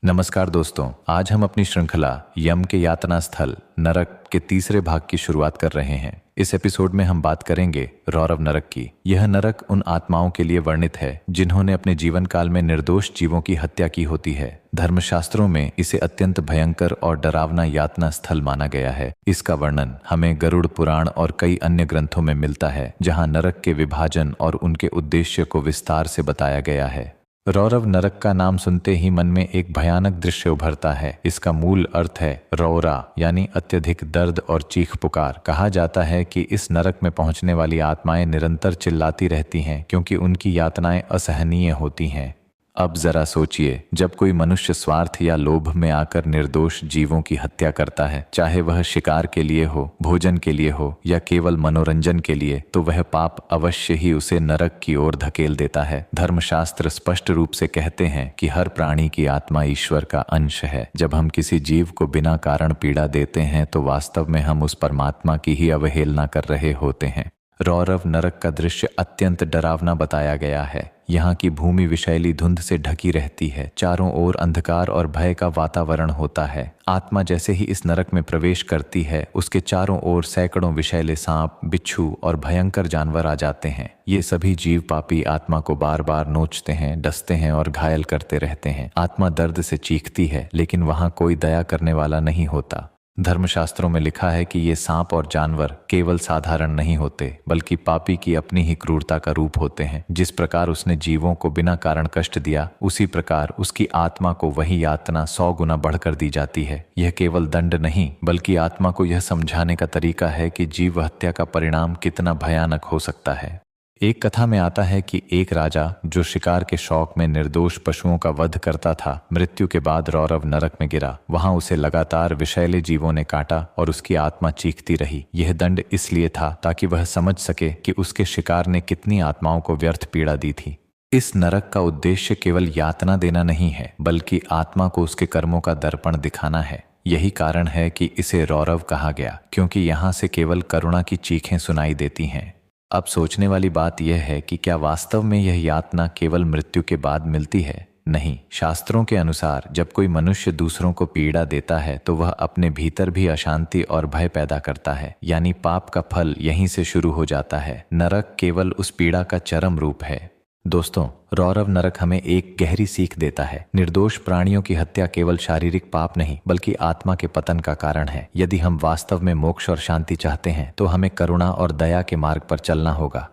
नमस्कार दोस्तों, आज हम अपनी श्रृंखला यम के यातना स्थल नरक के तीसरे भाग की शुरुआत कर रहे हैं। इस एपिसोड में हम बात करेंगे रौरव नरक की। यह नरक उन आत्माओं के लिए वर्णित है जिन्होंने अपने जीवन काल में निर्दोष जीवों की हत्या की होती है। धर्मशास्त्रों में इसे अत्यंत भयंकर और डरावना यातना स्थल माना गया है। इसका वर्णन हमें गरुड़ पुराण और कई अन्य ग्रंथों में मिलता है, जहां नरक के विभाजन और उनके उद्देश्य को विस्तार से बताया गया है। रौरव नरक का नाम सुनते ही मन में एक भयानक दृश्य उभरता है। इसका मूल अर्थ है रौरा, यानी अत्यधिक दर्द और चीख पुकार। कहा जाता है कि इस नरक में पहुंचने वाली आत्माएं निरंतर चिल्लाती रहती हैं क्योंकि उनकी यातनाएं असहनीय होती हैं। अब जरा सोचिए, जब कोई मनुष्य स्वार्थ या लोभ में आकर निर्दोष जीवों की हत्या करता है, चाहे वह शिकार के लिए हो, भोजन के लिए हो या केवल मनोरंजन के लिए, तो वह पाप अवश्य ही उसे नरक की ओर धकेल देता है। धर्मशास्त्र स्पष्ट रूप से कहते हैं कि हर प्राणी की आत्मा ईश्वर का अंश है। जब हम किसी जीव को बिना कारण पीड़ा देते हैं तो वास्तव में हम उस परमात्मा की ही अवहेलना कर रहे होते हैं। रौरव नरक का दृश्य अत्यंत डरावना बताया गया है। यहाँ की भूमि विषैली धुंध से ढकी रहती है, चारों ओर अंधकार और भय का वातावरण होता है। आत्मा जैसे ही इस नरक में प्रवेश करती है, उसके चारों ओर सैकड़ों विषैले सांप, बिच्छू और भयंकर जानवर आ जाते हैं। ये सभी जीव पापी आत्मा को बार बार नोचते हैं, डसते हैं और घायल करते रहते हैं। आत्मा दर्द से चीखती है, लेकिन वहाँ कोई दया करने वाला नहीं होता। धर्मशास्त्रों में लिखा है कि ये सांप और जानवर केवल साधारण नहीं होते, बल्कि पापी की अपनी ही क्रूरता का रूप होते हैं। जिस प्रकार उसने जीवों को बिना कारण कष्ट दिया, उसी प्रकार उसकी आत्मा को वही यातना 100 गुना बढ़कर दी जाती है। यह केवल दंड नहीं, बल्कि आत्मा को यह समझाने का तरीका है कि जीव हत्या का परिणाम कितना भयानक हो सकता है। एक कथा में आता है कि एक राजा जो शिकार के शौक में निर्दोष पशुओं का वध करता था, मृत्यु के बाद रौरव नरक में गिरा। वहां उसे लगातार विषैले जीवों ने काटा और उसकी आत्मा चीखती रही। यह दंड इसलिए था ताकि वह समझ सके कि उसके शिकार ने कितनी आत्माओं को व्यर्थ पीड़ा दी थी। इस नरक का उद्देश्य केवल यातना देना नहीं है, बल्कि आत्मा को उसके कर्मों का दर्पण दिखाना है। यही कारण है कि इसे रौरव कहा गया, क्योंकि यहाँ से केवल करुणा की चीखें सुनाई देती हैं। अब सोचने वाली बात यह है कि क्या वास्तव में यह यातना केवल मृत्यु के बाद मिलती है? नहीं। शास्त्रों के अनुसार जब कोई मनुष्य दूसरों को पीड़ा देता है तो वह अपने भीतर भी अशांति और भय पैदा करता है, यानी पाप का फल यहीं से शुरू हो जाता है। नरक केवल उस पीड़ा का चरम रूप है। दोस्तों, रौरव नरक हमें एक गहरी सीख देता है। निर्दोष प्राणियों की हत्या केवल शारीरिक पाप नहीं, बल्कि आत्मा के पतन का कारण है। यदि हम वास्तव में मोक्ष और शांति चाहते हैं तो हमें करुणा और दया के मार्ग पर चलना होगा।